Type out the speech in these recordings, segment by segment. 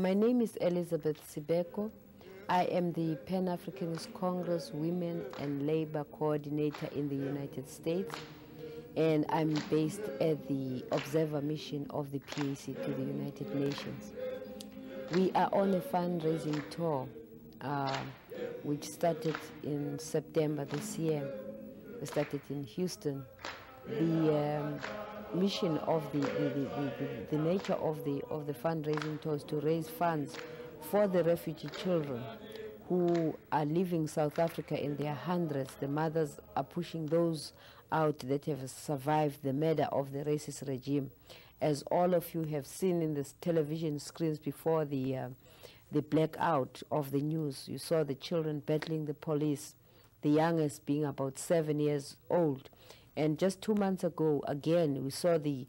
My name is Elizabeth Sibeko. I am the Pan-Africanist Congress Women and Labour Coordinator in the United States, and I'm based at the Observer Mission of the PAC to the United Nations. We are on a fundraising tour, which started in September this year. We started in Houston. The mission of the nature of the fundraising tour is to raise funds for the refugee children who are leaving South Africa in their hundreds. The mothers are pushing those out that have survived the murder of the racist regime. As all of you have seen in the television screens before the blackout of the news, you saw the children battling the police, the youngest being about 7 years old. And just 2 months ago, again, we saw the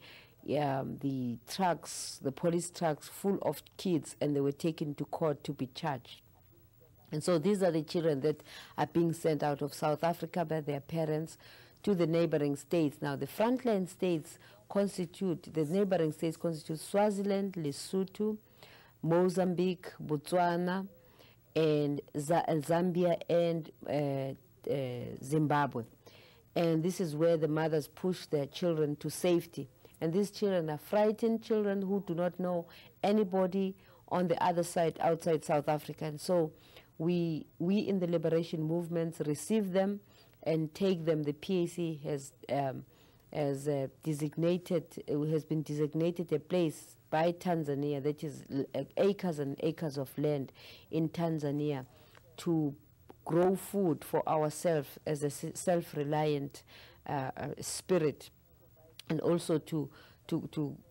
trucks, the police trucks full of kids, and they were taken to court to be charged. And so these are the children that are being sent out of South Africa by their parents to the neighboring states. Now, the frontline states the neighboring states constitute Swaziland, Lesotho, Mozambique, Botswana, and Zambia, and Zimbabwe. And this is where the mothers push their children to safety. And these children are frightened children who do not know anybody on the other side outside South Africa. And so we in the liberation movements receive them and take them. The PAC has been designated a place by Tanzania that is acres and acres of land in Tanzania to grow food for ourselves as a self-reliant spirit, and also to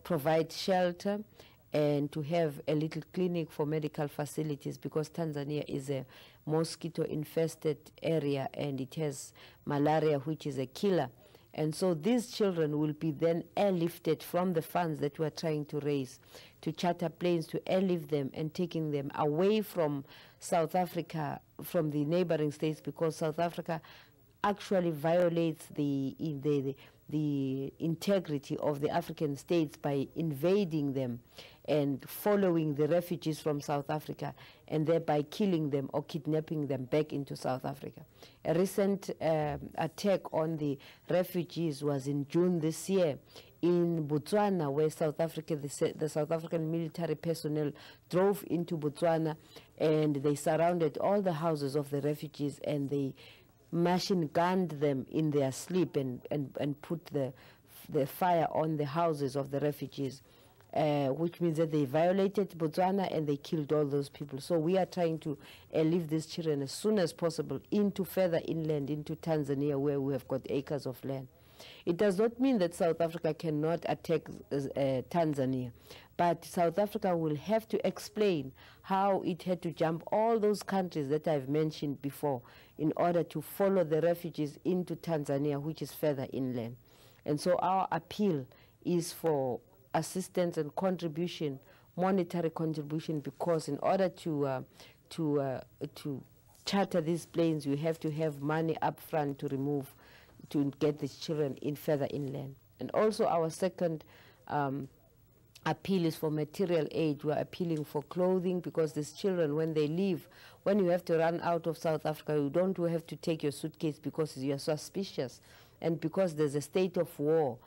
provide shelter and to have a little clinic for medical facilities, because Tanzania is a mosquito-infested area and it has malaria, which is a killer. And so these children will be then airlifted from the funds that we're trying to raise to charter planes to airlift them and taking them away from South Africa, from the neighboring states, because South Africa actually violates the integrity of the African states by invading them and following the refugees from South Africa and thereby killing them or kidnapping them back into South Africa. A recent attack on the refugees was in June this year in Botswana, where South Africa, the South African military personnel drove into Botswana and they surrounded all the houses of the refugees and they machine gunned them in their sleep and put the fire on the houses of the refugees, which means that they violated Botswana and they killed all those people. So we are trying to leave these children as soon as possible into further inland, into Tanzania, where we have got acres of land. It does not mean that South Africa cannot attack Tanzania, but South Africa will have to explain how it had to jump all those countries that I've mentioned before in order to follow the refugees into Tanzania, which is further inland. And so our appeal is for assistance and contribution, monetary contribution, because in order to charter these planes, you have to have money up front to get these children in further inland. And also our second appeal is for material aid. We're appealing for clothing, because these children, when they leave, when you have to run out of South Africa, you don't have to take your suitcase because you're suspicious. And because there's a state of war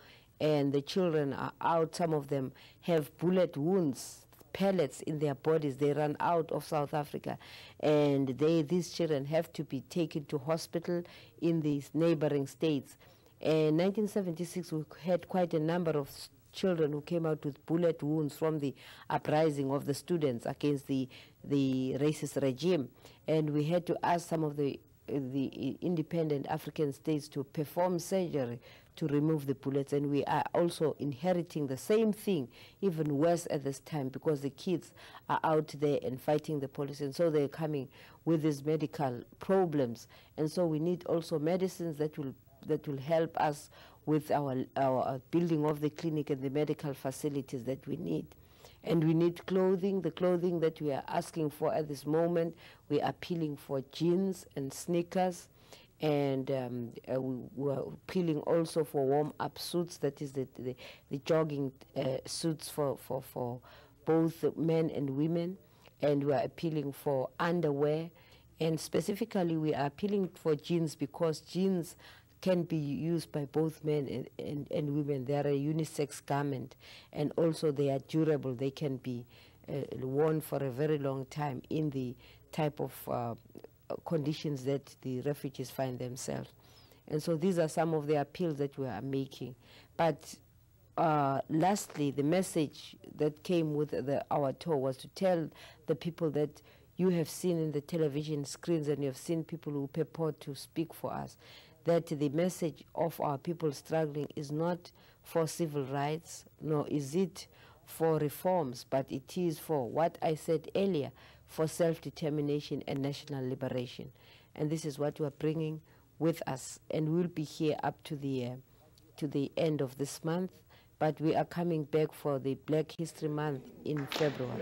and the children are out, some of them have bullet wounds, pellets in their bodies, they run out of South Africa. And these children have to be taken to hospital in these neighboring states. In 1976, we had quite a number of children who came out with bullet wounds from the uprising of the students against the racist regime. And we had to ask some of the independent African states to perform surgery to remove the bullets. And we are also inheriting the same thing, even worse at this time, because the kids are out there and fighting the police. And so they're coming with these medical problems. And so we need also medicines that will help us with our building of the clinic and the medical facilities that we need. And we need clothing. The clothing that we are asking for at this moment, we are appealing for jeans and sneakers, and we are appealing also for warm-up suits, that is the jogging suits for both men and women, and we are appealing for underwear, and specifically we are appealing for jeans because jeans can be used by both men and women. They are a unisex garment, and also they are durable. They can be worn for a very long time in the type of conditions that the refugees find themselves. And so these are some of the appeals that we are making. But lastly, the message that came with our tour was to tell the people that you have seen in the television screens and you have seen people who purport to speak for us, that the message of our people struggling is not for civil rights, nor is it for reforms, but it is for what I said earlier, for self-determination and national liberation. And this is what we are bringing with us, and we'll be here up to the end of this month, but we are coming back for the Black History Month in February,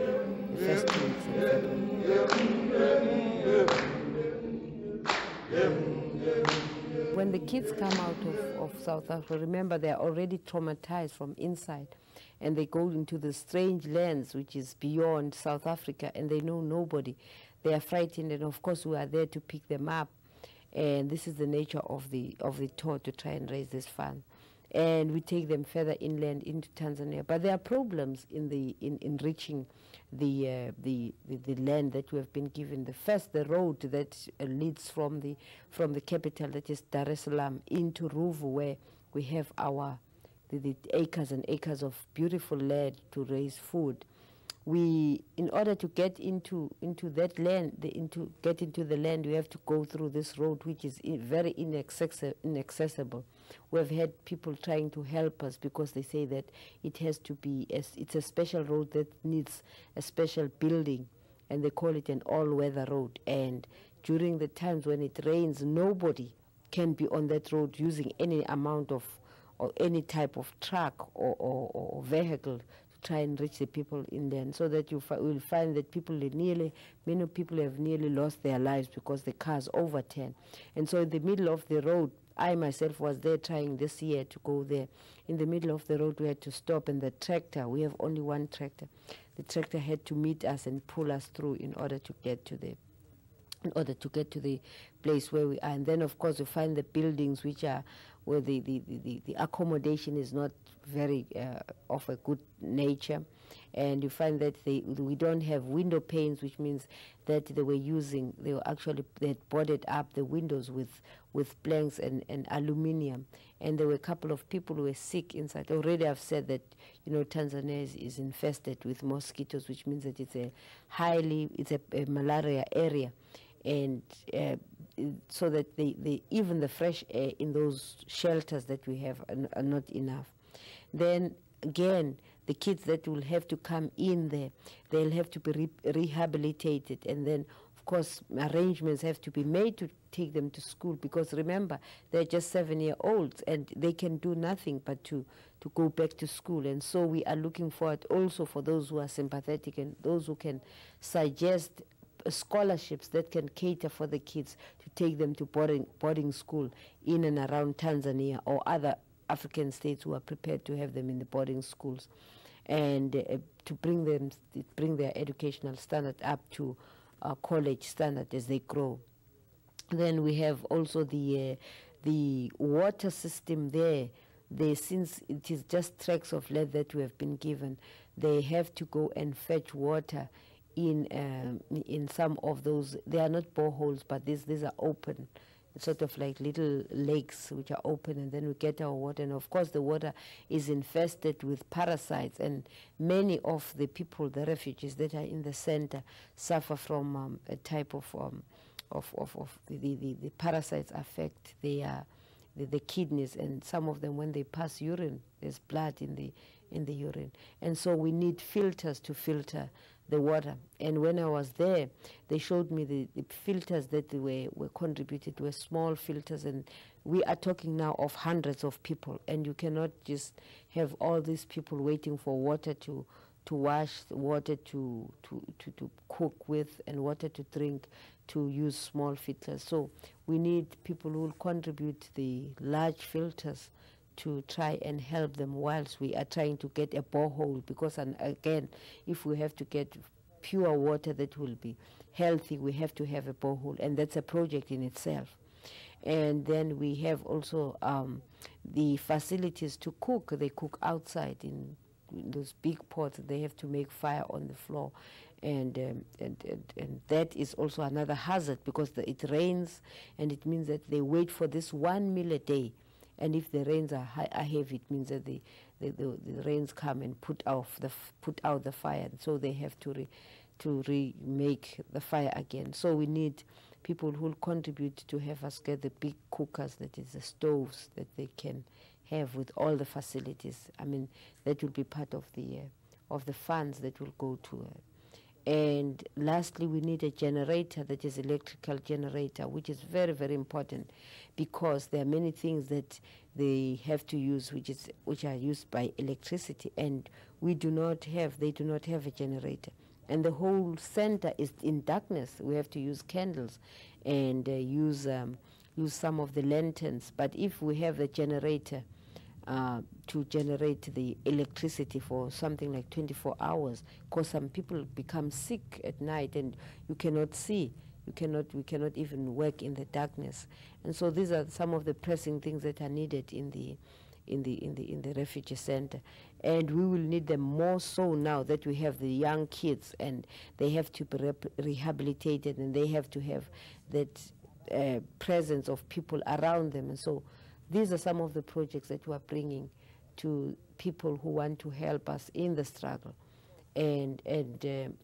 the first 2 weeks in February. When the kids come out of South Africa, remember they are already traumatized from inside, and they go into the strange lands which is beyond South Africa, and they know nobody. They are frightened, and of course we are there to pick them up. And this is the nature of the tour, to try and raise this fund. And we take them further inland into Tanzania. But there are problems in reaching the land that we have been given. The road that leads from the capital, that is Dar es Salaam, into Ruvu, where we have the acres and acres of beautiful land to raise food. In order to get into that land, get into the land, we have to go through this road, which is very inaccessible. We've had people trying to help us because they say that it has to be, it's a special road that needs a special building, and they call it an all-weather road. And during the times when it rains, nobody can be on that road using any amount of, or any type of truck or vehicle, try and reach the people in there, and so that you will find that many people have nearly lost their lives because the cars overturn. And so in the middle of the road, I myself was there trying this year to go there. In the middle of the road, we had to stop, and the tractor, we have only one tractor, the tractor had to meet us and pull us through in order to get to the place where we are. And then of course we find the buildings which are where the accommodation is not very of a good nature, and you find that we don't have window panes, which means that they had boarded up the windows with planks and aluminium, and there were a couple of people who were sick inside. Already I've said that, you know, Tanzania is infested with mosquitoes, which means that it's a malaria area. And so that even the fresh air in those shelters that we have are not enough. Then again, the kids that will have to come in there, they'll have to be rehabilitated, and then of course arrangements have to be made to take them to school, because remember, they're just 7-year-olds and they can do nothing but to go back to school. And so we are looking forward also for those who are sympathetic and those who can suggest scholarships that can cater for the kids to take them to boarding school in and around Tanzania or other African states who are prepared to have them in the boarding schools, and to bring their educational standard up to college standard as they grow. Then we have also the water system there. Since it is just tracts of land that we have been given, they have to go and fetch water in some of those. They are not boreholes, but these are open, sort of like little lakes which are open, and then we get our water. And of course the water is infested with parasites, and many of the people, the refugees that are in the center, suffer from a type of the parasites affect the kidneys, and some of them, when they pass urine, there's blood in the urine, and so we need filters to filter the water. And when I was there, they showed me the filters that were contributed, were small filters, and we are talking now of hundreds of people, and you cannot just have all these people waiting for water to wash, water to cook with, and water to drink, to use small filters. So we need people who will contribute the large filters to try and help them whilst we are trying to get a borehole, because again, if we have to get pure water that will be healthy, we have to have a borehole, and that's a project in itself. And then we have also the facilities to cook. They cook outside in those big pots. They have to make fire on the floor, and that is also another hazard, because it rains, and it means that they wait for this 1 meal a day. And if the rains are heavy, it means that the rains come and put out the fire, and so they have to remake the fire again. So we need people who will contribute to have us get the big cookers, that is the stoves that they can have with all the facilities. I mean, that will be part of the funds that will go to And lastly, we need a generator, that is electrical generator, which is very, very important, because there are many things that they have to use which are used by electricity, and they do not have a generator. And the whole center is in darkness. We have to use candles and use some of the lanterns. But if we have a generator to generate the electricity for something like 24 hours, because some people become sick at night and you cannot see. We cannot even work in the darkness. And so these are some of the pressing things that are needed in the refugee center. And we will need them more so now that we have the young kids, and they have to be rehabilitated, and they have to have that presence of people around them. And so these are some of the projects that we are bringing to people who want to help us in the struggle. And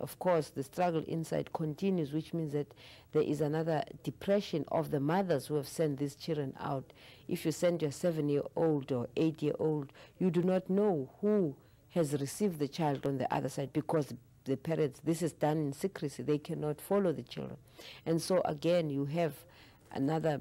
of course, the struggle inside continues, which means that there is another depression of the mothers who have sent these children out. If you send your 7-year-old or 8-year-old, you do not know who has received the child on the other side, because the parents, this is done in secrecy. They cannot follow the children. And so again, you have another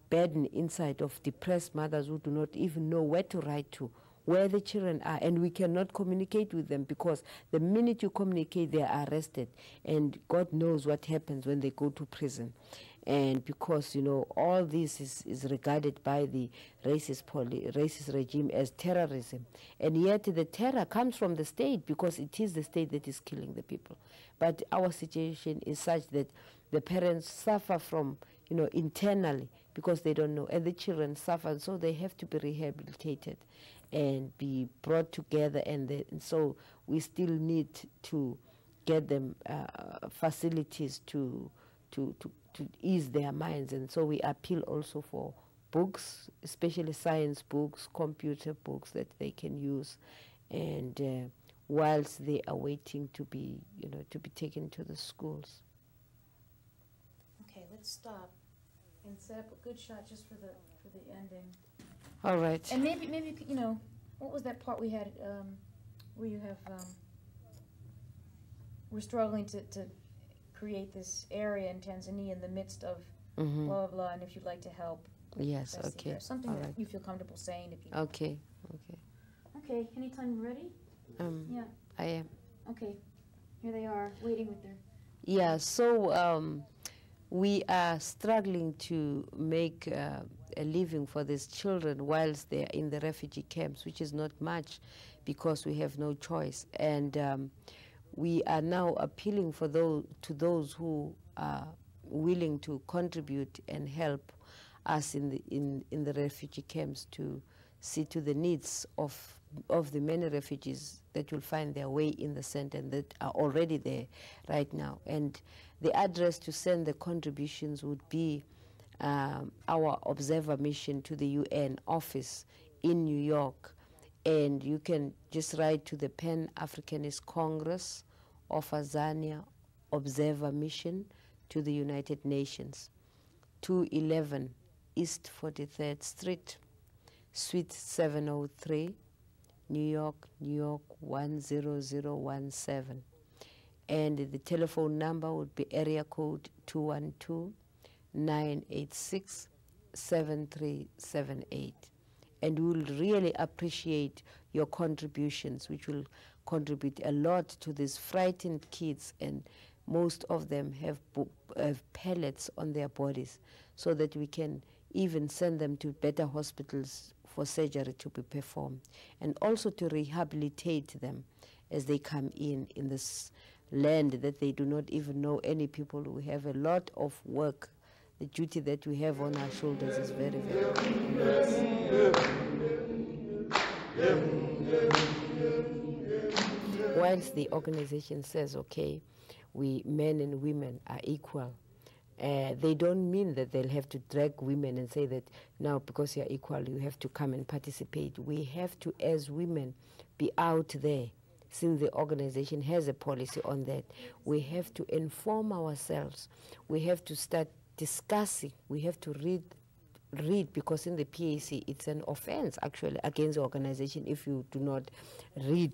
burden inside of depressed mothers who do not even know where to write to, where the children are, and we cannot communicate with them, because the minute you communicate, they are arrested, and God knows what happens when they go to prison. And because, you know, all this is regarded by the racist regime as terrorism, and yet the terror comes from the state, because it is the state that is killing the people. But our situation is such that the parents suffer from, you know, internally, because they don't know, and the children suffer, so they have to be rehabilitated and be brought together, and so we still need to get them facilities to ease their minds. And so we appeal also for books, especially science books, computer books that they can use, and whilst they are waiting to be, you know, to be taken to the schools. Okay, let's stop and set up a good shot just for the ending. All right. And maybe you know, what was that part we had where you have we're struggling to create this area in Tanzania in the midst of blah blah blah, and if you'd like to help. Yes. Okay. Something all that right. you feel comfortable saying. If you Okay. Okay. Okay. Anytime you're ready. Yeah. I am. Okay. Here they are waiting with their. Yeah. So we are struggling to make a living for these children whilst they're in the refugee camps, which is not much, because we have no choice. And we are now appealing for to those who are willing to contribute and help us in the refugee camps to see to the needs of the many refugees that will find their way in the center and that are already there right now. And the address to send the contributions would be our observer mission to the UN office in New York. And you can just write to the Pan-Africanist Congress of Azania Observer Mission to the United Nations, 211 East 43rd Street, Suite 703, New York, 10017. And the telephone number would be area code 212-986-7378. And we'll really appreciate your contributions, which will contribute a lot to these frightened kids, and most of them have pellets on their bodies, so that we can even send them to better hospitals for surgery to be performed, and also to rehabilitate them as they come in this land that they do not even know any people. We have a lot of work. The duty that we have on our shoulders is very, very immense. Whilst the organization says, okay, we men and women are equal, they don't mean that they'll have to drag women and say that now because you're equal you have to come and participate. We have to, as women, be out there. Since the organization has a policy on that, we have to inform ourselves. We have to start discussing. We have to read, because in the PAC it's an offense actually against the organization if you do not read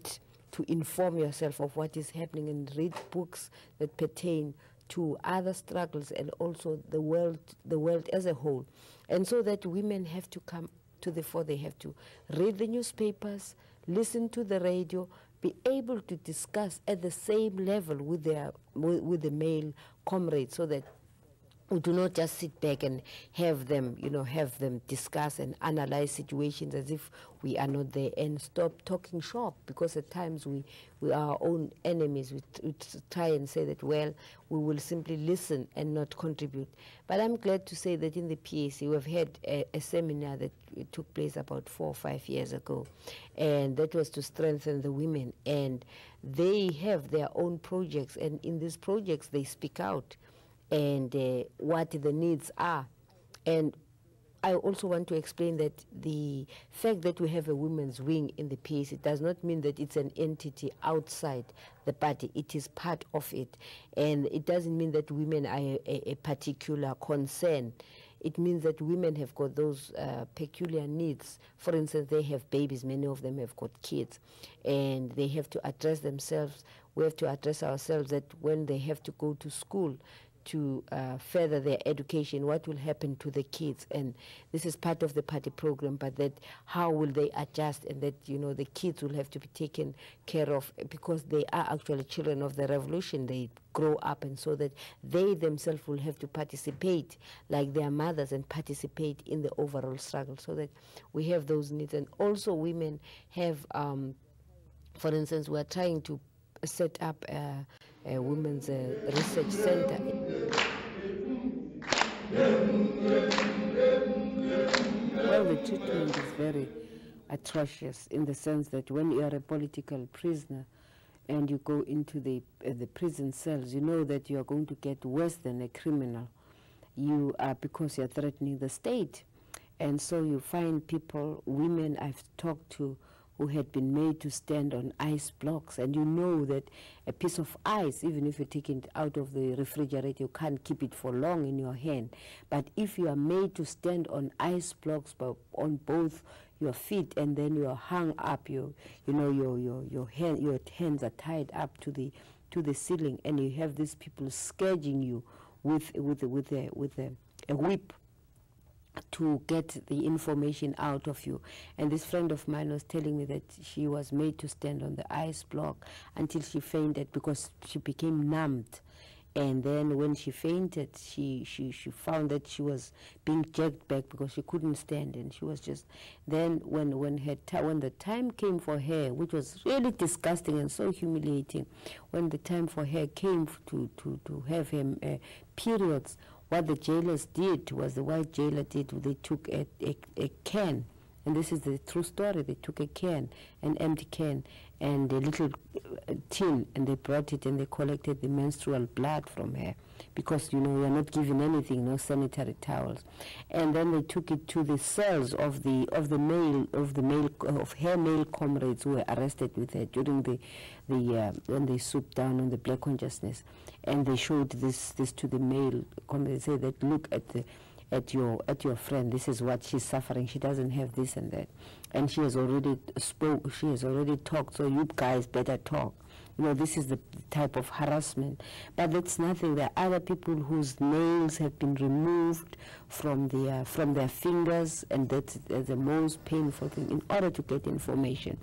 to inform yourself of what is happening and read books that pertain to other struggles and also the world as a whole. And so that women have to come to the fore. They have to read the newspapers, listen to the radio, be able to discuss at the same level with the male comrades, so that we do not just sit back and have them discuss and analyze situations as if we are not there, and stop talking shop, because at times we are our own enemies. We try and say that, well, we will simply listen and not contribute. But I'm glad to say that in the PAC we've had a seminar that took place about 4 or 5 years ago, and that was to strengthen the women, and they have their own projects, and in these projects they speak out and what the needs are. And I also want to explain that the fact that we have a women's wing in the PAC does not mean that it's an entity outside the party. It is part of it. And it doesn't mean that women are a particular concern. It means that women have got those peculiar needs. For instance, they have babies. Many of them have got kids. And they have to address themselves. We have to address ourselves that when they have to go to school, to further their education, what will happen to the kids. And this is part of the party program, but that how will they adjust, and that, you know, the kids will have to be taken care of, because they are actually children of the revolution. They grow up, and so that they themselves will have to participate like their mothers and participate in the overall struggle, so that we have those needs. And also women have, for instance, we're trying to set up a women's research center. Well, the treatment is very atrocious, in the sense that when you are a political prisoner and you go into the prison cells, you know that you are going to get worse than a criminal. You are, because you are threatening the state. And so you find people, women I've talked to, who had been made to stand on ice blocks, and you know that a piece of ice, even if you take it out of the refrigerator, you can't keep it for long in your hand. But if you are made to stand on ice blocks on both your feet, and then you are hung up, your hands are tied up to the ceiling, and you have these people scourging you with a whip to get the information out of you. And this friend of mine was telling me that she was made to stand on the ice block until she fainted, because she became numbed. And then when she fainted, she found that she was being jerked back because she couldn't stand, and she was just, then when the time came for her, which was really disgusting and so humiliating, when the time for her came to have him periods, what the jailers did was, the white jailer did, they took a can, and this is the true story, they took a can, an empty can, and a little tin, and they brought it and they collected the menstrual blood from her, because, you know, you're not given anything, no sanitary towels. And then they took it to the cells of her male comrades who were arrested with her during when they swooped down on the black consciousness. And they showed this to the male comrades. They said that, look at your friend, this is what she's suffering, she doesn't have this and that, and she has already talked, so you guys better talk. You know, this is the type of harassment. But that's nothing. There are other people whose nails have been removed from their fingers, and that's the most painful thing, in order to get information.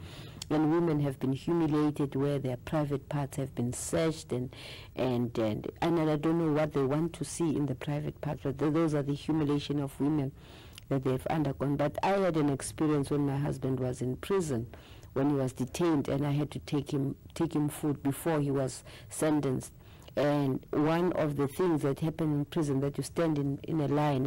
And women have been humiliated, where their private parts have been searched, and I don't know what they want to see in the private parts, but those are the humiliation of women. that they've undergone. But I had an experience when my husband was in prison, when he was detained, and I had to take him food before he was sentenced. And one of the things that happened in prison, that you stand in a line,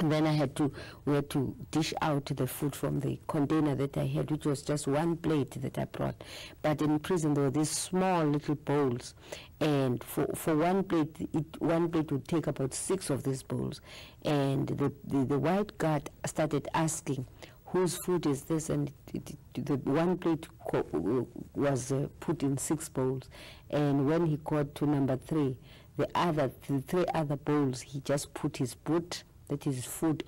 and then we had to dish out the food from the container that I had, which was just one plate that I brought. But in prison there were these small little bowls, and for one plate would take about 6 of these bowls. And the white guard started asking, whose food is this? And the one plate was put in 6 bowls. And when he got to number 3, the 3 other bowls, he just put his boot, that is food,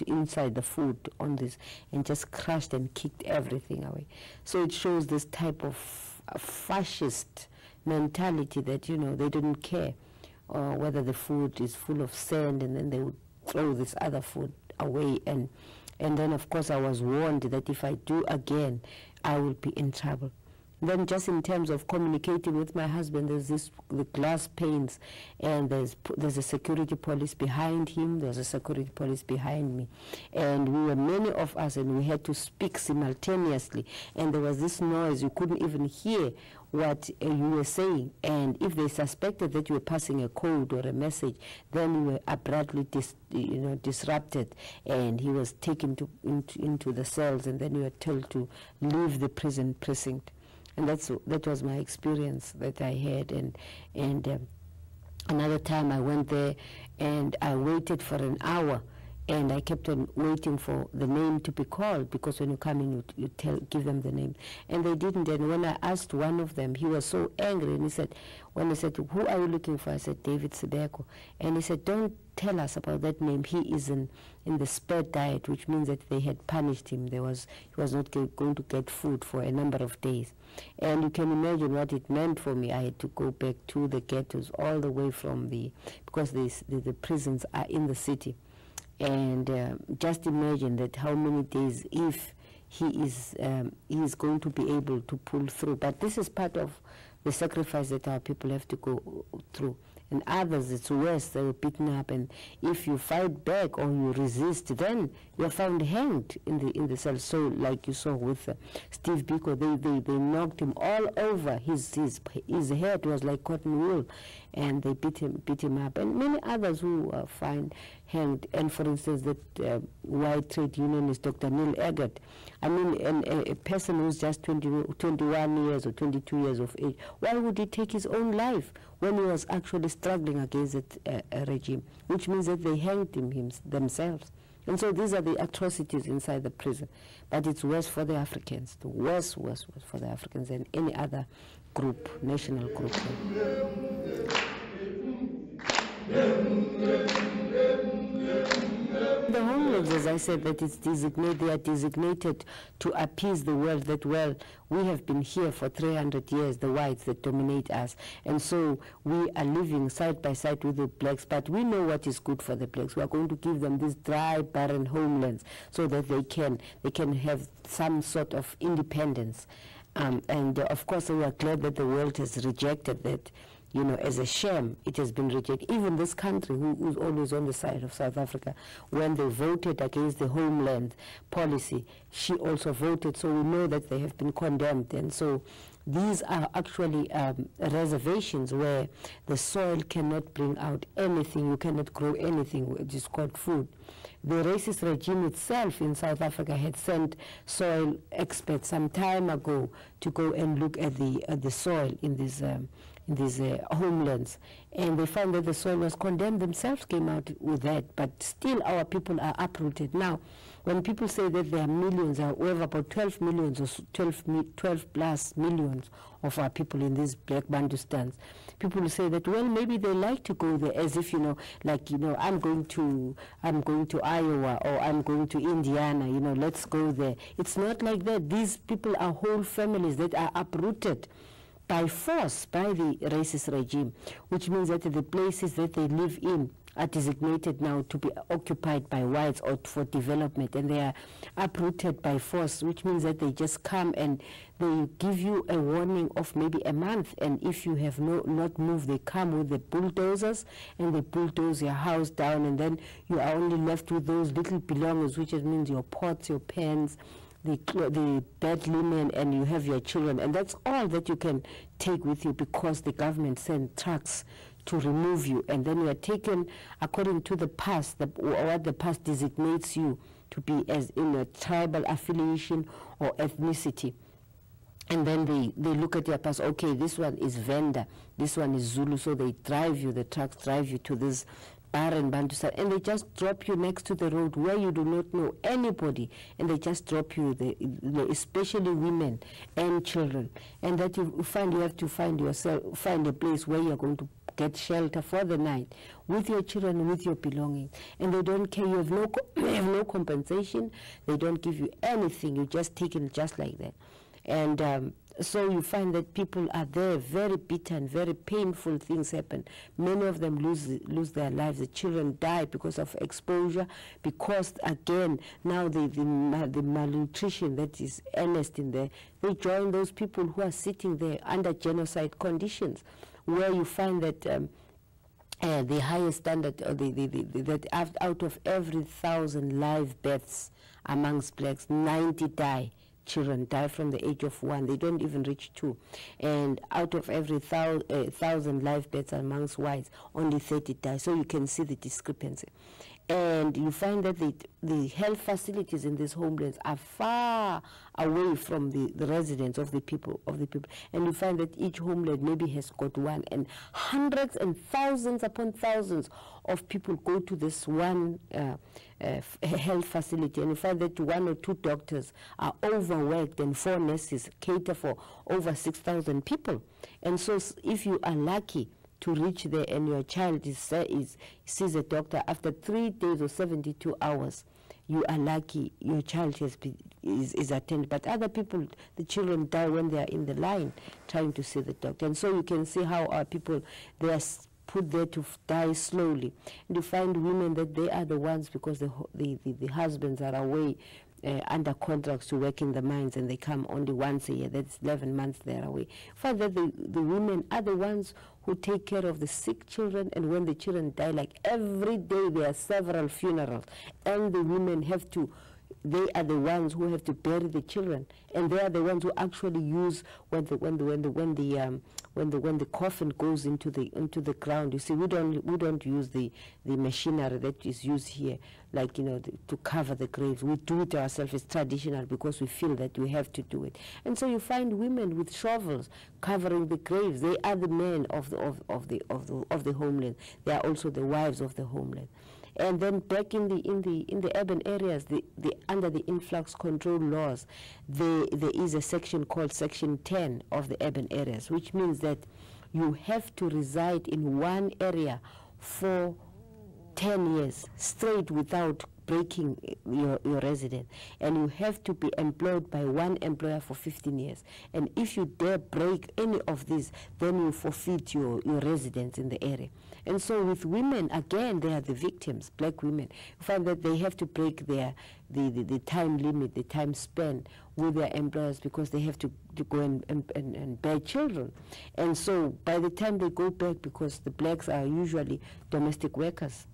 inside the food on this, and just crushed and kicked everything away. So it shows this type of fascist mentality that, you know, they didn't care whether the food is full of sand, and then they would throw this other food away. And then, of course, I was warned that if I do again, I will be in trouble. Then just in terms of communicating with my husband, there's the glass panes, and there's a security police behind him, there's a security police behind me. And we were many of us, and we had to speak simultaneously. And there was this noise, you couldn't even hear what you were saying. And if they suspected that you were passing a code or a message, then you were abruptly disrupted, and he was taken into the cells, and then you were told to leave the prison precinct. And that was my experience that I had. And another time I went there, and I waited for an hour, and I kept on waiting for the name to be called, because when you come in, you give them the name. And they didn't. And when I asked one of them, he was so angry, and he said, when I said, who are you looking for? I said, David Sibeko. And he said, don't tell us about that name. He is in the spared diet, which means that they had punished him. He was not going to get food for a number of days. And you can imagine what it meant for me. I had to go back to the ghettos, all the way from because the prisons are in the city. And just imagine that how many days if he is going to be able to pull through. But this is part of the sacrifice that our people have to go through. And others, it's worse, they were beaten up, and if you fight back or you resist, then you're found hanged in the cell. So like you saw with Steve Biko, they knocked him all over. His head was like cotton wool, and they beat him up. And many others who are found hanged. And for instance, that white trade unionist, Dr. Neil Eggert, I mean, a person who's just 21 years or 22 years of age, why would he take his own life when he was actually struggling against a regime, which means that they hanged him themselves. And so these are the atrocities inside the prison. But it's worse for the Africans, worse for the Africans than any other group, national group. The homelands, as I said, that it's they are designated to appease the world that, well, we have been here for 300 years, the whites that dominate us, and so we are living side by side with the blacks, but we know what is good for the blacks. We are going to give them these dry, barren homelands so that they can have some sort of independence. And of course, we are glad that the world has rejected that. You know, as a shame, it has been rejected. Even this country, who's always on the side of South Africa, when they voted against the homeland policy, she also voted, so we know that they have been condemned. And so these are actually reservations where the soil cannot bring out anything, you cannot grow anything, which is called food. The racist regime itself in South Africa had sent soil experts some time ago to go and look at the soil in these homelands, and they found that the soil was condemned. Themselves came out with that, but still our people are uprooted. Now, when people say that there are millions, we have about 12 millions or 12 plus millions of our people in these black Bantustans, people say that, well, maybe they like to go there, as if, like, I'm going to Iowa, or I'm going to Indiana, let's go there. It's not like that. These people are whole families that are uprooted by force by the racist regime, which means that the places that they live in are designated now to be occupied by whites or for development, and they are uprooted by force, which means that they just come and they give you a warning of maybe a month, and if you have not moved, they come with the bulldozers and they bulldoze your house down, and then you are only left with those little belongings, which means your pots, your pans, the bed linen, and you have your children, and that's all that you can take with you because the government sent trucks to remove you, and then you are taken according to the past, what the past designates you to be as in a tribal affiliation or ethnicity. And then they look at your past, okay, this one is Venda, this one is Zulu, so they drive you, the trucks drive you to this barren Bantustan, and they just drop you next to the road where you do not know anybody, and they just drop you, especially women and children, and that you have to find a place where you're going to get shelter for the night with your children, with your belongings, and they don't care. You have no compensation. They don't give you anything. You're just taken just like that, and so you find that people are there, very bitter and very painful things happen. Many of them lose their lives. The children die because of exposure, because again now the malnutrition that is earnest in there. They join those people who are sitting there under genocide conditions, where you find that the highest standard, that out of every 1,000 live births amongst blacks, 90 die. Children die from the age of 1. They don't even reach 2. And out of every 1,000 live births amongst whites, only 30 die. So you can see the discrepancy. And you find that the health facilities in these homelands are far away from the residents of the people. And you find that each homeland maybe has got one, and hundreds and thousands upon thousands of people go to this one health facility, and you find that 1 or 2 doctors are overworked and 4 nurses cater for over 6,000 people. And so if you are lucky to reach there and your child sees a doctor after 3 days or 72 hours, you are lucky your child is attended. But other people, the children die when they are in the line trying to see the doctor. And so you can see how our people, they are put there to die slowly. And you find women that they are the ones, because the husbands are away under contracts to work in the mines, and they come only once a year. That's 11 months they're away. Find that the women are the ones who take care of the sick children, and when the children die, like every day there are several funerals, and the women have to, they are the ones who have to bury the children, and they are the ones who actually use when the coffin goes into the ground. You see, we don't use the machinery that is used here, like, you know, to cover the graves. We do it ourselves. It's traditional because we feel that we have to do it. And so you find women with shovels covering the graves. They are the men of the homeland. They are also the wives of the homeland. And then back in the urban areas, under the influx control laws, there is a section called Section 10 of the urban areas, which means that you have to reside in one area for 10 years straight without breaking your residence, and you have to be employed by one employer for 15 years. And if you dare break any of these, then you forfeit your residence in the area. And so with women, again, they are the victims, black women. You find that they have to break the time limit, the time spent with their employers, because they have to go and bear children. And so by the time they go back, because the blacks are usually domestic workers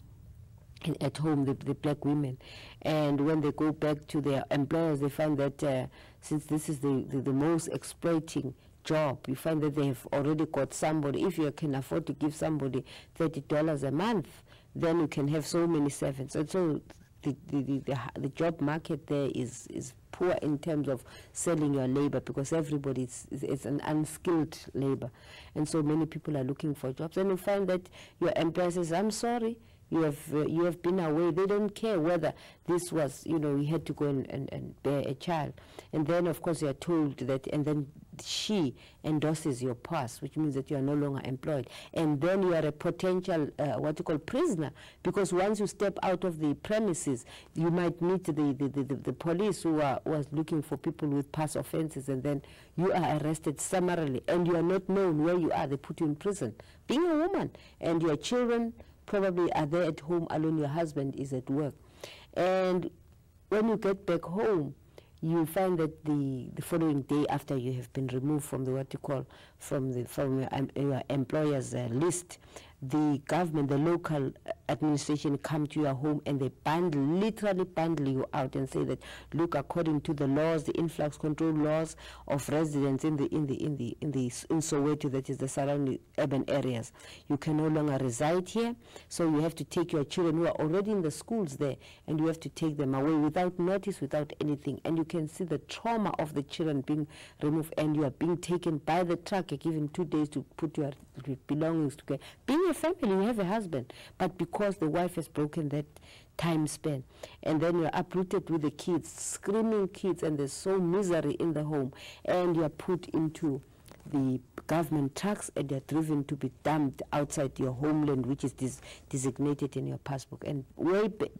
at home, the black women, and when they go back to their employers, they find that since this is the most exploiting job, you find that they have already got somebody. If you can afford to give somebody $30 a month, then you can have so many servants. And so the job market there is poor in terms of selling your labor, because everybody is an unskilled labor, and so many people are looking for jobs. And you find that your employer says, "I'm sorry, you have been away." They don't care whether this was, you know, you had to go and bear a child. And then, of course, you are told that, and then she endorses your pass, which means that you are no longer employed. And then you are a potential, what you call, prisoner, because once you step out of the premises, you might meet the police who was looking for people with past offenses, and then you are arrested summarily, and you are not known where you are. They put you in prison, being a woman, and your children probably are there at home alone, your husband is at work. And when you get back home, you find that the following day after you have been removed from the what you call from your employer's list, the government, the local administration come to your home and they literally bundle you out and say that, look, according to the laws, the influx control laws of residents in Soweto, that is the surrounding urban areas, you can no longer reside here. So you have to take your children who are already in the schools there, and you have to take them away without notice, without anything. And you can see the trauma of the children being removed, and you are being taken by the truck. You're given 2 days to put your belongings together. Being a family, you have a husband, but because the wife has broken that time span, and then you're uprooted with the kids, screaming kids, and there's so misery in the home, and you're put into the government trucks and they're driven to be dumped outside your homeland, which is designated in your passport. And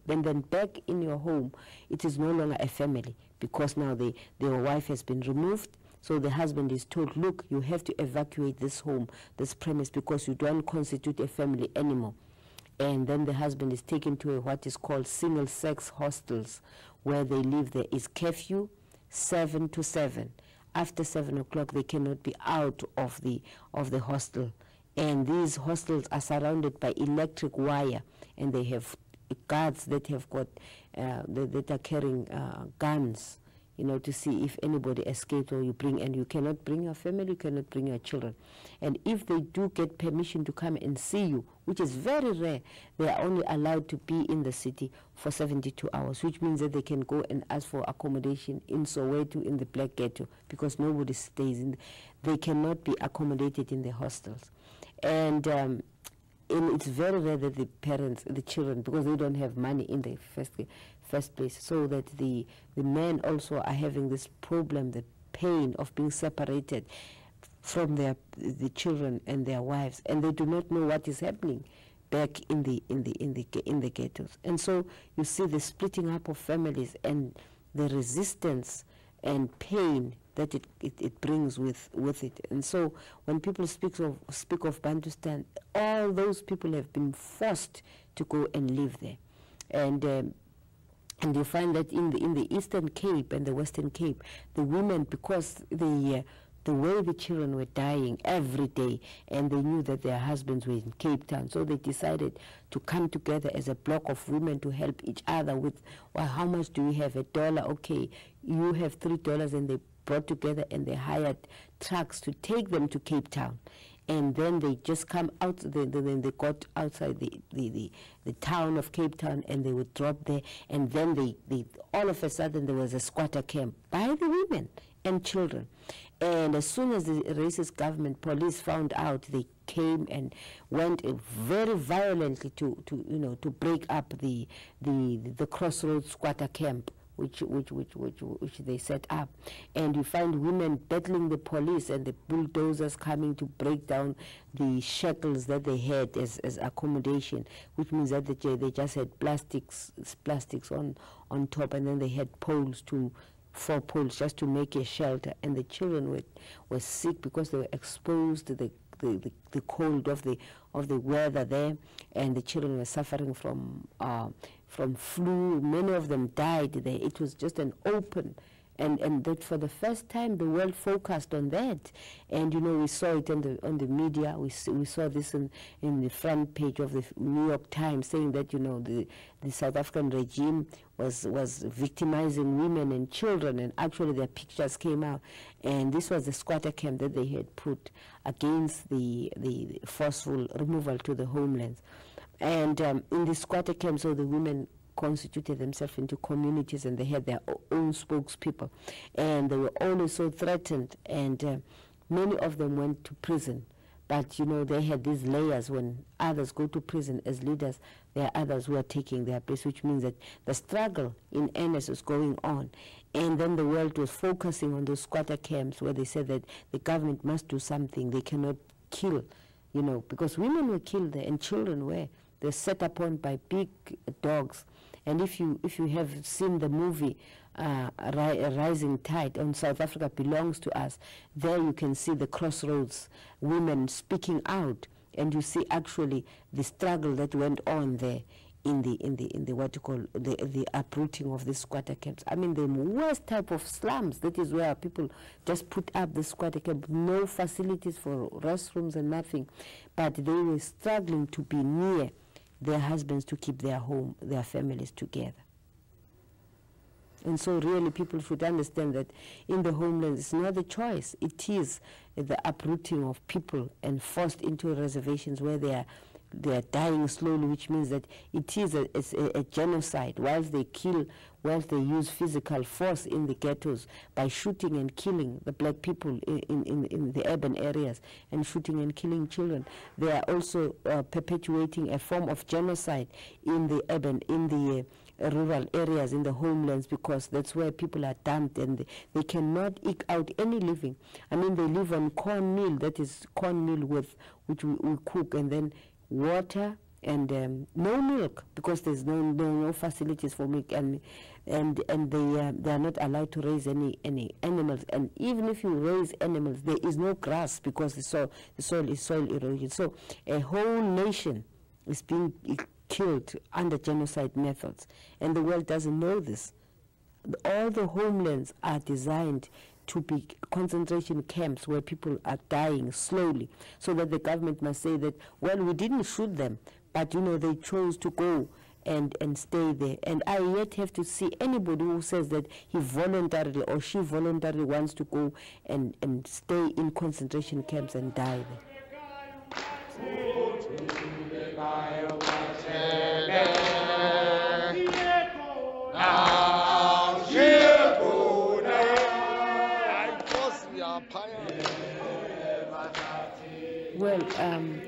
then back in your home, it is no longer a family, because now their wife has been removed. So the husband is told, look, you have to evacuate this home, this premise, because you don't constitute a family anymore. And then the husband is taken to what is called single-sex hostels, where they live. There is curfew, 7 to 7. After 7 o'clock, they cannot be out of the hostel. And these hostels are surrounded by electric wire, and they have guards that have got that are carrying guns, you know, to see if anybody escapes, or and you cannot bring your family, you cannot bring your children. And if they do get permission to come and see you, which is very rare, they are only allowed to be in the city for 72 hours, which means that they can go and ask for accommodation in Soweto, in the Black Ghetto, because nobody stays in. They cannot be accommodated in the hostels. And it's very rare that the parents, the children, because they don't have money in the first place, so that the men also are having this problem, the pain of being separated from the children and their wives, and they do not know what is happening back in the ghettos. And so you see the splitting up of families and the resistance and pain that it brings with it. And so when people speak of Bantustan, all those people have been forced to go and live there. And you find that in the Eastern Cape and the Western Cape, the women, because the way the children were dying every day, and they knew that their husbands were in Cape Town, so they decided to come together as a block of women to help each other with, well, how much do we have? $1? Okay, you have $3, and they brought together and they hired trucks to take them to Cape Town. And then they just come out, then they got outside the town of Cape Town, and they would drop there, and then they all of a sudden there was a squatter camp by the women and children. And as soon as the racist government police found out, they came and went very violently to break up the Crossroads squatter camp, which they set up. And you find women battling the police and the bulldozers coming to break down the shackles that they had as accommodation, which means that they just had plastics on top, and then they had poles, 4 poles, just to make a shelter. And the children were sick because they were exposed to the cold of the weather there, and the children were suffering from flu. Many of them died there. It was just an open, and that for the first time the world focused on that. And you know, we saw it on the media. We saw this in the front page of the New York Times, saying that, you know, the South African regime was victimizing women and children, and actually their pictures came out. And this was the squatter camp that they had put against the forceful removal to the homelands. And in the squatter camp, so the women constituted themselves into communities, and they had their own spokespeople, and they were always so threatened, and many of them went to prison. But, you know, they had these layers. When others go to prison as leaders, there are others who are taking their place, which means that the struggle in earnest was going on. And then the world was focusing on those squatter camps, where they said that the government must do something. They cannot kill, you know, because women were killed there and children were. They're set upon by big dogs. And if you have seen the movie Rising Tide on South Africa Belongs to Us, there you can see the Crossroads women speaking out and you see actually the struggle that went on there in the what you call the uprooting of the squatter camps. I mean, the worst type of slums. That is where people just put up the squatter camp, no facilities for restrooms and nothing, but they were struggling to be near their husbands to keep their home, their families together. And so really people should understand that in the homelands, it's not a choice. It is the uprooting of people and forced into reservations where they are dying slowly, which means that it is a genocide. Whilst they kill, whilst they use physical force in the ghettos by shooting and killing the black people in the urban areas and shooting and killing children, they are also perpetuating a form of genocide in the urban, in the rural areas, in the homelands, because that's where people are dumped and they cannot eke out any living. I mean, they live on cornmeal, that is cornmeal with which we cook, and then water and no milk, because there's no facilities for milk, and they are not allowed to raise any animals. And even if you raise animals, there is no grass because the soil is soil erosion. So a whole nation is being killed under genocide methods, and the world doesn't know this. All the homelands are designed to be concentration camps where people are dying slowly, so that the government must say that, well, we didn't shoot them, but you know, they chose to go and stay there. And I yet have to see anybody who says that he voluntarily or she voluntarily wants to go and stay in concentration camps and die there. Well,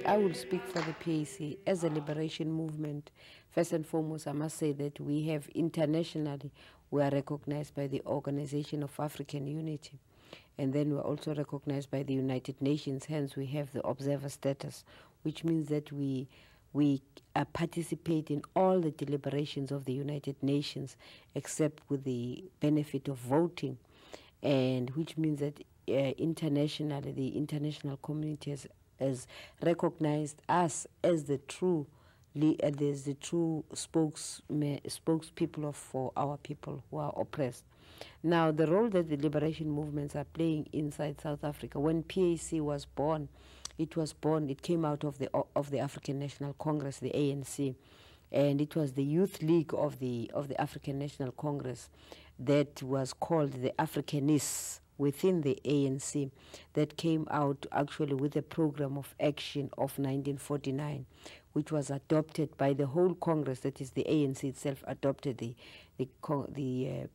I will speak for the PAC. As a liberation movement, first and foremost, I must say that we have internationally, we are recognized by the Organization of African Unity. And then we're also recognized by the United Nations, hence we have the observer status, which means that we participate in all the deliberations of the United Nations, except with the benefit of voting, and which means that internationally, the international community has recognized us as the true spokespeople for our people who are oppressed. Now, the role that the liberation movements are playing inside South Africa, when PAC was born, it came out of the African National Congress, the ANC, and it was the youth league of the African National Congress that was called the Africanists within the ANC that came out actually with a program of action of 1949, which was adopted by the whole Congress. That is, the ANC itself adopted the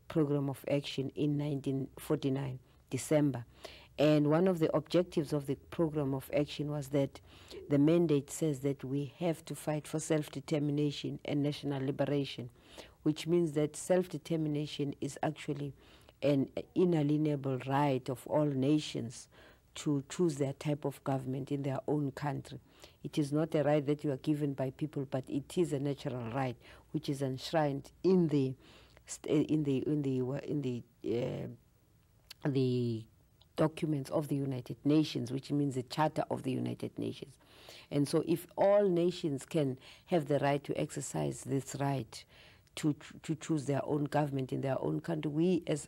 program of action in 1949, December. And one of the objectives of the program of action was that the mandate says that we have to fight for self-determination and national liberation, which means that self-determination is actually an inalienable right of all nations to choose their type of government in their own country. It is not a right that you are given by people, but it is a natural right which is enshrined in the documents of the United Nations, which means the Charter of the United Nations. And so if all nations can have the right to exercise this right to choose their own government in their own country, we as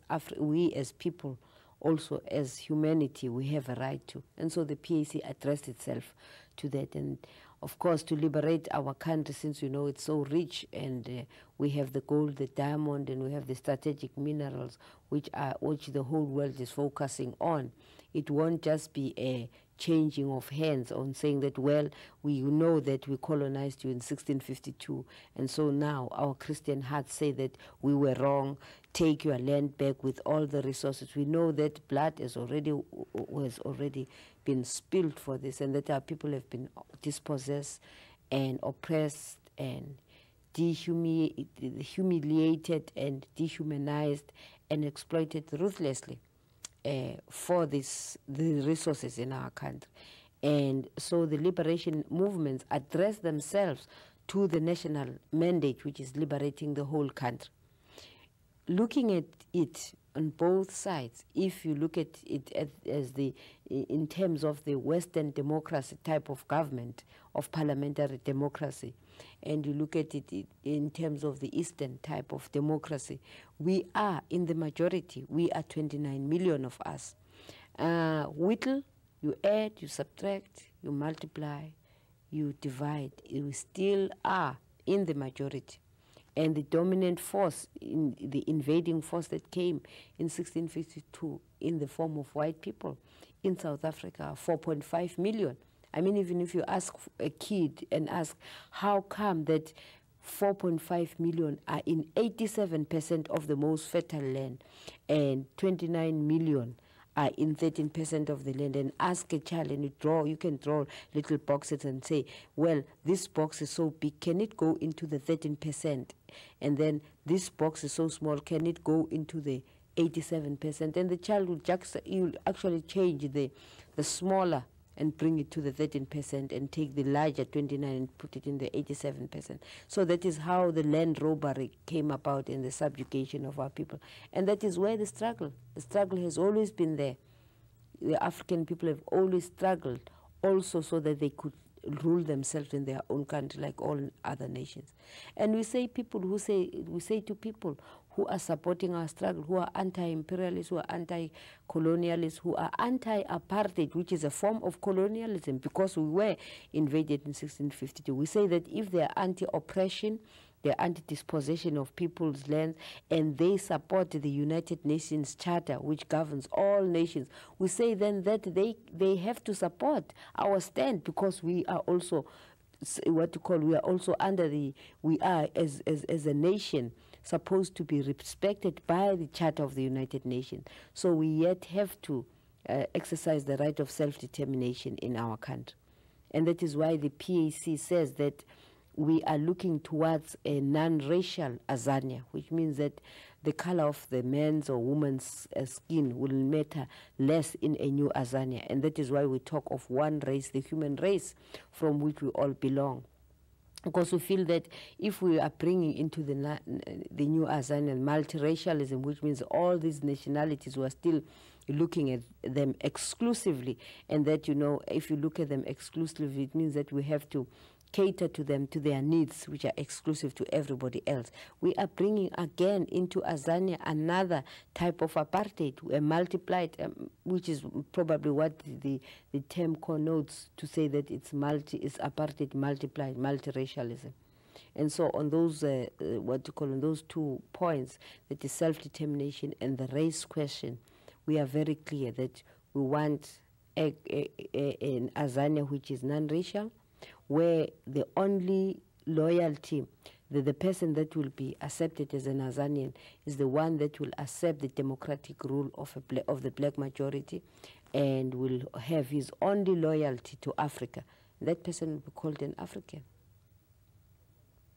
people, also as humanity, we have a right to. And so the PAC addressed itself to that. And of course, to liberate our country, since you know it's so rich, and we have the gold, the diamond, and we have the strategic minerals, which the whole world is focusing on. It won't just be a changing of hands on saying that, well, we know that we colonized you in 1652, and so now our Christian hearts say that we were wrong, take your land back with all the resources. We know that blood has already been spilled for this, and that our people have been dispossessed and oppressed and humiliated and dehumanized and exploited ruthlessly for the resources in our country. And so the liberation movements address themselves to the national mandate, which is liberating the whole country. Looking at it on both sides. If you look at it in terms of the Western democracy type of government, of parliamentary democracy, and you look at it in terms of the Eastern type of democracy, we are in the majority. We are 29 million of us. Whittle, you add, you subtract, you multiply, you divide. We still are in the majority. And the dominant force, the invading force that came in 1652 in the form of white people in South Africa, 4.5 million. I mean, even if you ask a kid and ask, how come that 4.5 million are in 87% of the most fertile land and 29 million are in 13% of the land, and ask a child, and you can draw little boxes and say, well, this box is so big, can it go into the 13%? And then this box is so small, can it go into the 87%? And the child will you'll actually change the smaller and bring it to the 13% and take the larger 29 and put it in the 87%. So that is how the land robbery came about and the subjugation of our people. And that is where the struggle has always been there. The African people have always struggled also so that they could rule themselves in their own country like all other nations. And we say to people who are supporting our struggle, who are anti-imperialists, who are anti-colonialists, who are anti-apartheid, which is a form of colonialism because we were invaded in 1652. We say that if they are anti-oppression, they're anti-dispossession of people's lands, and they support the United Nations Charter, which governs all nations, we say then that they have to support our stand because we are also we are also under we are as a nation supposed to be respected by the Charter of the United Nations. So we yet have to exercise the right of self-determination in our country. And that is why the PAC says that we are looking towards a non-racial Azania, which means that the color of the men's or woman's skin will matter less in a new Azania. And that is why we talk of one race, the human race, from which we all belong. Because we feel that if we are bringing into the new Azania multiracialism, which means all these nationalities, we are still looking at them exclusively, and that, you know, if you look at them exclusively, it means that we have to cater to them, to their needs, which are exclusive to everybody else. We are bringing again into Azania another type of apartheid, a multiplied, which is probably what the term connotes to say that it's apartheid multiplied, multiracialism. And so on those, on those 2 points, that is self-determination and the race question, we are very clear that we want an Azania which is non-racial, where the only loyalty, the person that will be accepted as an Azanian is the one that will accept the democratic rule of the black majority and will have his only loyalty to Africa. That person will be called an African.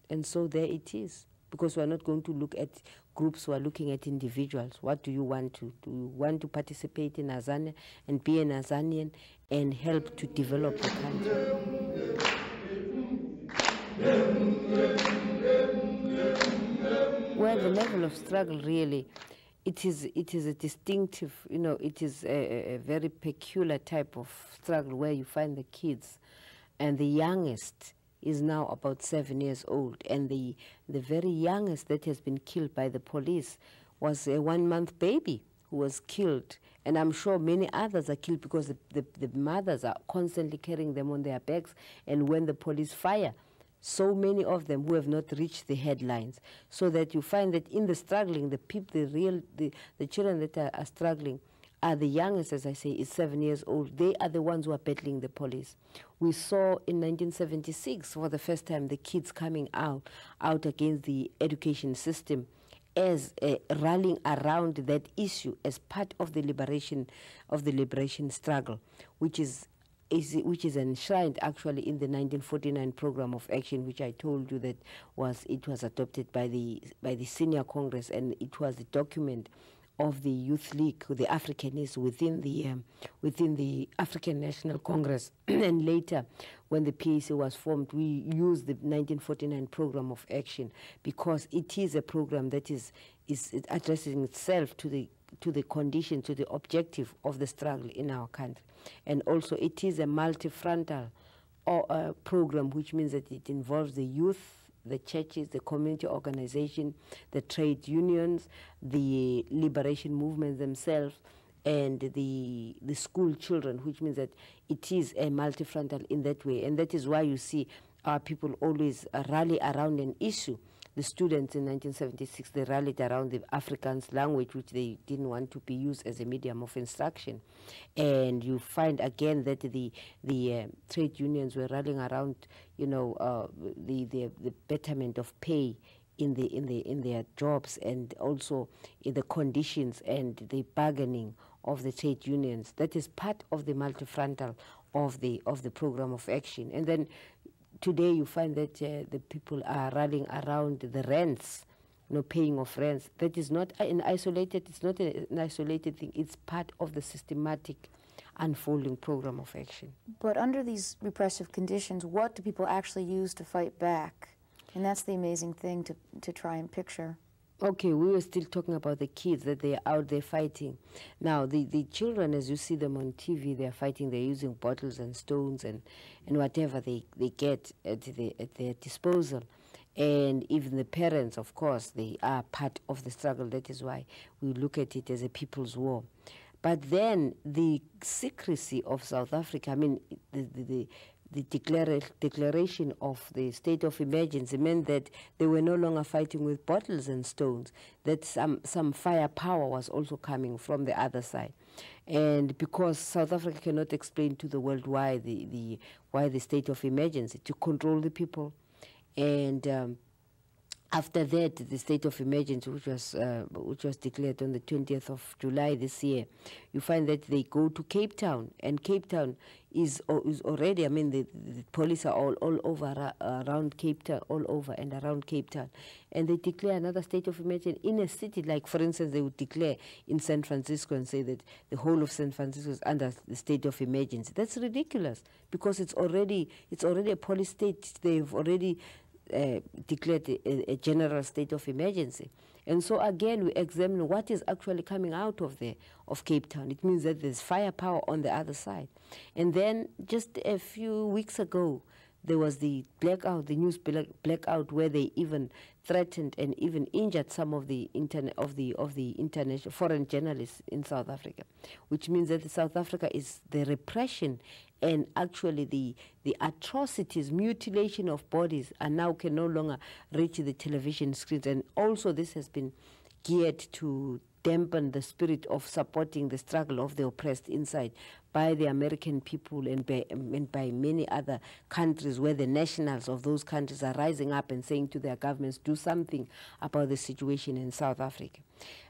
And so there it is, because we're not going to look at groups, we're looking at individuals. What do you want to do? You want to participate in Azania and be an Azanian and help to develop the country. Well, the level of struggle really, it is a distinctive, you know, it is a very peculiar type of struggle where you find the kids, and the youngest is now about 7 years old, and the very youngest that has been killed by the police was a 1-month baby who was killed. And I'm sure many others are killed because the mothers are constantly carrying them on their backs, and when the police fire, so many of them who have not reached the headlines. So that you find that in the struggling, the children that are struggling are the youngest, as I say, is 7 years old. They are the ones who are battling the police. We saw in 1976, for the first time, the kids coming out against the education system as rallying around that issue as part of the liberation struggle, which is enshrined actually in the 1949 program of action, which I told you that it was adopted by the Senior Congress, and it was the document of the Youth League, the Africanists within the African National Congress. And later, when the PAC was formed, we used the 1949 program of action because it is a program that is addressing itself to the condition, to the objective of the struggle in our country. And also it is a multi-frontal program, which means that it involves the youth, the churches, the community organization, the trade unions, the liberation movements themselves, and the school children, which means that it is a multi-frontal in that way. And that is why you see our people always rally around an issue. The students in 1976, they rallied around the Afrikaans language, which they didn't want to be used as a medium of instruction. And you find again that the trade unions were rallying around, you know, the betterment of pay in their jobs, and also in the conditions and the bargaining of the trade unions. That is part of the multi-frontal of the program of action. And then today you find that the people are rallying around the rents, you know, paying of rents. That is not an isolated, it's not an isolated thing, it's part of the systematic unfolding program of action. But under these repressive conditions, what do people actually use to fight back? And that's the amazing thing to try and picture. Okay, we were still talking about the kids, that they are out there fighting. Now, the children, as you see them on TV, they are fighting, they're using bottles and stones and whatever they get at their disposal. And even the parents, of course, they are part of the struggle. That is why we look at it as a people's war. But then the secrecy of South Africa, I mean, the declaration of the state of emergency meant that they were no longer fighting with bottles and stones, that some firepower was also coming from the other side. And because South Africa cannot explain to the world why the state of emergency, to control the people. And after that, the state of emergency, which was declared on the 20th of July this year, you find that they go to Cape Town, and Cape Town is already, I mean, the police are all over around Cape Town, all over and around Cape Town, and they declare another state of emergency in a city. Like, for instance, they would declare in San Francisco and say that the whole of San Francisco is under the state of emergency. That's ridiculous, because it's already a police state. They've already declared a general state of emergency. And so again, we examine what is actually coming out of Cape Town. It means that there's firepower on the other side. And then just a few weeks ago, there was the blackout, the news blackout, where they even threatened and even injured some of the international foreign journalists in South Africa, which means that South Africa is the repression and actually the atrocities, mutilation of bodies can no longer reach the television screens. And also this has been geared to dampen the spirit of supporting the struggle of the oppressed inside by the American people and by many other countries, where the nationals of those countries are rising up and saying to their governments, do something about the situation in South Africa.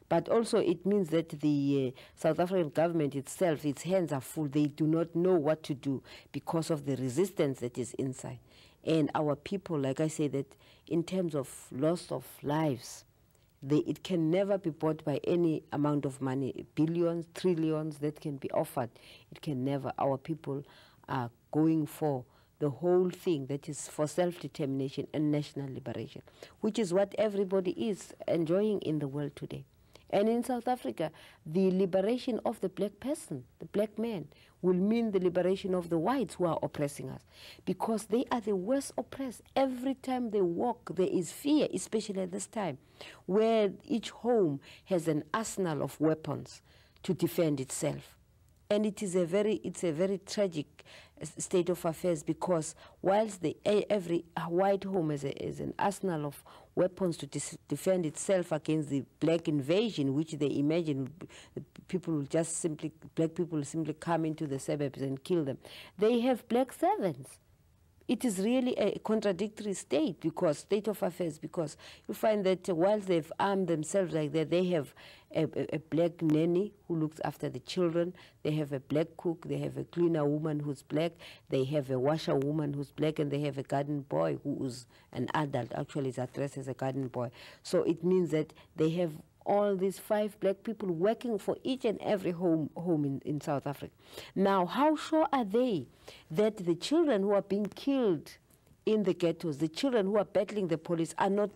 But also it means that the South African government itself, its hands are full. They do not know what to do because of the resistance that is inside. And our people, like I say, that in terms of loss of lives, it can never be bought by any amount of money, billions, trillions that can be offered. It can never. Our people are going for the whole thing, that is for self-determination and national liberation, which is what everybody is enjoying in the world today. And in South Africa, the liberation of the black person, the black man, will mean the liberation of the whites who are oppressing us, because they are the worst oppressed. Every time they walk, there is fear, especially at this time, where each home has an arsenal of weapons to defend itself. And it's a very tragic state of affairs, because whilst every white home is an arsenal of weapons to defend itself against the black invasion, which they imagine black people will simply come into the suburbs and kill them, they have black servants. It is really a contradictory state of affairs, because you find that whilst they've armed themselves like that, they have a black nanny who looks after the children, they have a black cook, they have a cleaner woman who's black, they have a washer woman who's black, and they have a garden boy who is an adult, actually is addressed as a garden boy. So it means that they have all these 5 black people working for each and every home in South Africa. Now, how sure are they that the children who are being killed in the ghettos, the children who are battling the police are not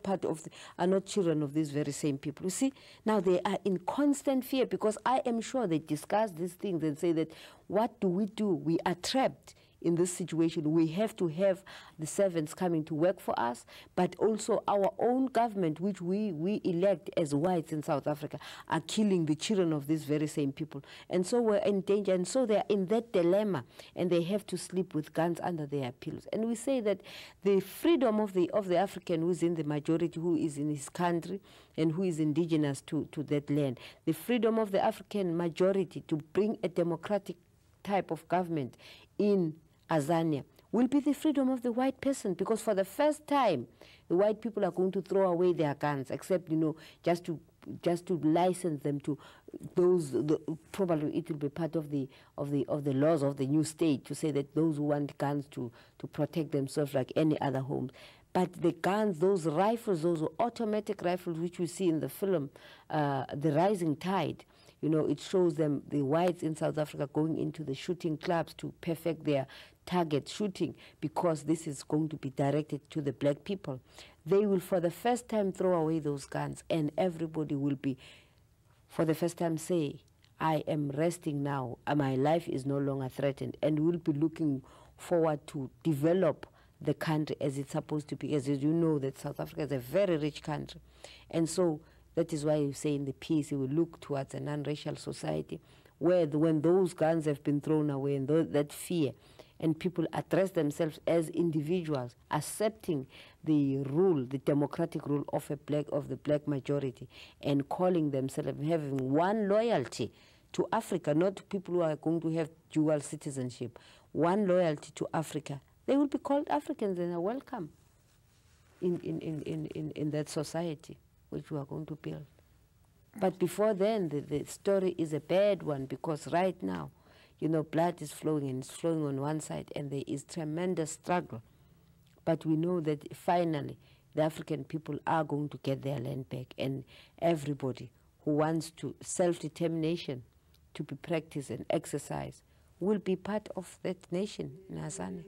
are not children of these very same people. You see, now they are in constant fear, because I am sure they discuss these things and say that, what do? We are trapped in this situation. We have to have the servants coming to work for us, but also our own government, which we elect as whites in South Africa, are killing the children of these very same people. And so we're in danger, and so they're in that dilemma, and they have to sleep with guns under their pillows. And we say that the freedom of the African who is in the majority, who is in his country, and who is indigenous to that land, the freedom of the African majority to bring a democratic type of government in Azania will be the freedom of the white person, because for the first time the white people are going to throw away their guns, except, you know, just to license them to those. Probably it will be part of the laws of the new state to say that those who want guns to protect themselves like any other homes. But the guns, those rifles, those automatic rifles which we see in the film, The Rising Tide, you know, it shows them, the whites in South Africa, going into the shooting clubs to perfect their target shooting, because this is going to be directed to the black people. They will for the first time throw away those guns, and everybody will be, for the first time, say, I am resting now, my life is no longer threatened, and we'll be looking forward to develop the country as it's supposed to be. As you know, that South Africa is a very rich country. And so that is why you say in the piece, we will look towards a non-racial society where when those guns have been thrown away, and that fear, and people address themselves as individuals, accepting the rule, the democratic rule of the black majority, and calling themselves, having one loyalty to Africa, not people who are going to have dual citizenship, one loyalty to Africa. They will be called Africans and are welcome in that society which we are going to build. But before then, the story is a bad one, because right now, you know, blood is flowing, and it's flowing on one side, and there is tremendous struggle. But we know that finally the African people are going to get their land back, and everybody who wants to self-determination to be practiced and exercised will be part of that nation in Azania.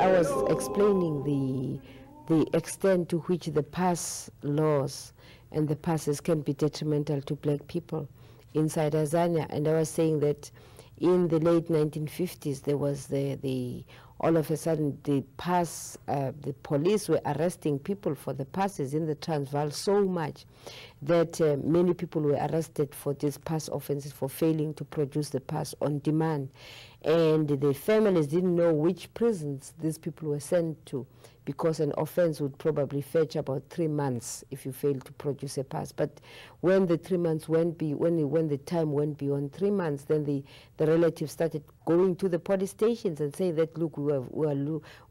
I was explaining the extent to which the PAS laws and the passes can be detrimental to black people inside Azania. And I was saying that in the late 1950s, there was all of a sudden the police were arresting people for the passes in the Transvaal so much that many people were arrested for these pass offenses, for failing to produce the pass on demand. And the families didn't know which prisons these people were sent to, because an offense would probably fetch about 3 months if you fail to produce a pass. But when the 3 months when the time went beyond 3 months, then the relatives started going to the police stations and saying that, look,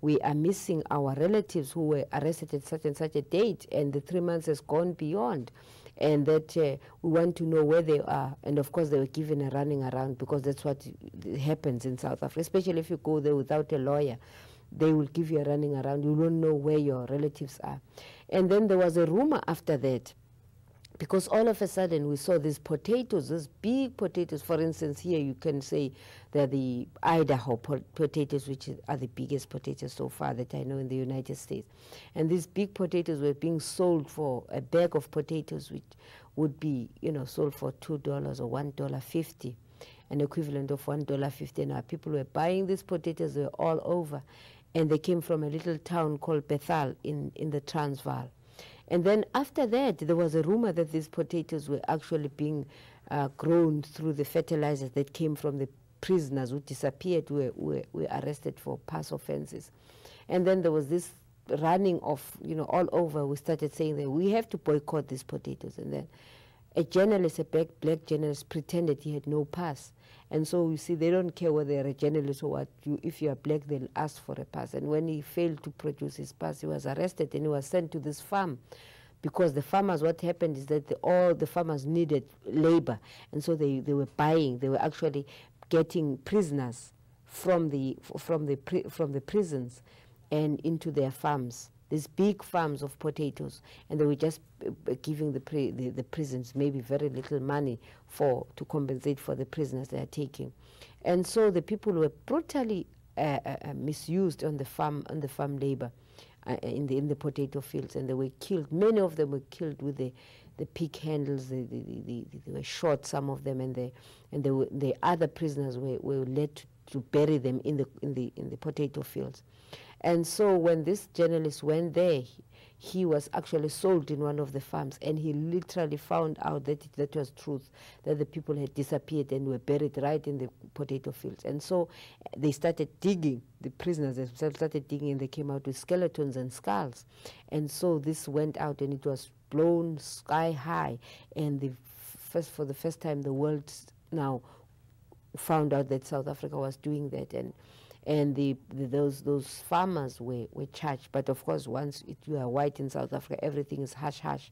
we are missing our relatives who were arrested at such and such a date, and the 3 months has gone beyond, and that we want to know where they are. And of course they were given a running around, because that's what happens in South Africa, especially if you go there without a lawyer. They will give you a running around. You don't know where your relatives are. And then there was a rumor after that, because all of a sudden we saw these potatoes, these big potatoes. For instance, here you can say they're the Idaho potatoes, which are the biggest potatoes so far that I know in the United States. And these big potatoes were being sold for a bag of potatoes, which would be, you know, sold for $2 or $1.50, an equivalent of $1.50. Now people were buying these potatoes, they were all over. And they came from a little town called Bethal in the Transvaal. And then after that, there was a rumor that these potatoes were actually being grown through the fertilizers that came from the prisoners who disappeared, were arrested for past offenses. And then there was this running off, you know, all over. We started saying that we have to boycott these potatoes. And then a journalist, a black journalist, pretended he had no pass. And so you see, they don't care whether you're a journalist or what. If you are black, they'll ask for a pass. And when he failed to produce his pass, he was arrested and he was sent to this farm because the farmers, what happened is that all the farmers needed labor, and so they were buying, they were actually getting prisoners from the prisons and into their farms, these big farms of potatoes, and they were just giving the prisons maybe very little money to compensate for the prisoners they are taking. And so the people were brutally misused on the farm labor in the potato fields, and they were killed. Many of them were killed with the pick handles. They were shot, some of them, and the other prisoners were led to bury them in the potato fields. And so when this journalist went there, he was actually sold in one of the farms, and he literally found out that that was truth, that the people had disappeared and were buried right in the potato fields. And so they started digging, the prisoners themselves started digging, and they came out with skeletons and skulls. And so this went out, and it was blown sky high, and for the first time the world now found out that South Africa was doing that, and those farmers were charged. But of course, once you are white in South Africa, everything is hush-hush.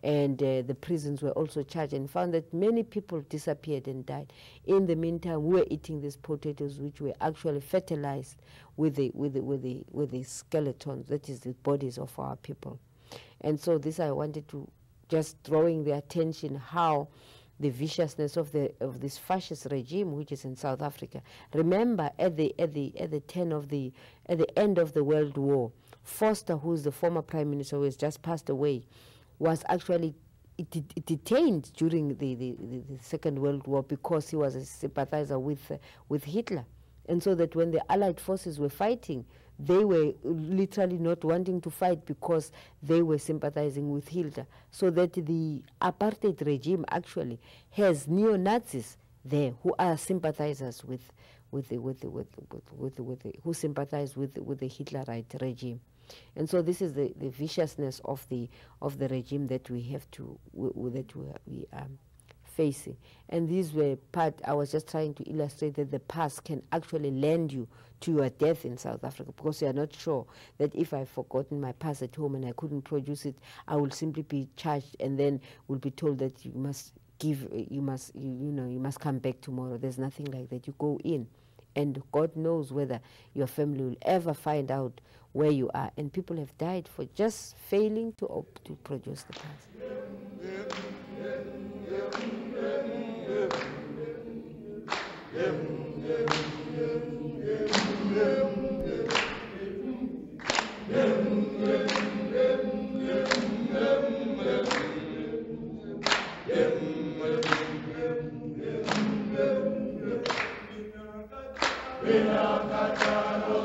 And the prisons were also charged, and found that many people disappeared and died. In the meantime, we were eating these potatoes, which were actually fertilized with the skeletons, that is the bodies of our people. And so this I wanted to just drawing the attention how the viciousness of this fascist regime, which is in South Africa. Remember, at the end of the World War, Foster, who is the former prime minister who has just passed away, was actually detained during the Second World War because he was a sympathizer with Hitler, and so that when the Allied forces were fighting, they were literally not wanting to fight because they were sympathizing with Hitler. So that the apartheid regime actually has neo-Nazis there who are sympathizers who sympathize with the Hitlerite regime. And so this is the viciousness of the regime that we have to we are facing. And these were I was just trying to illustrate that the past can actually land you to your death in South Africa, because you are not sure that if I've forgotten my past at home and I couldn't produce it, I will simply be charged and then will be told that you must come back tomorrow. There's nothing like that. You go in, and God knows whether your family will ever find out where you are. And people have died for just failing to produce the past. Vinakatano,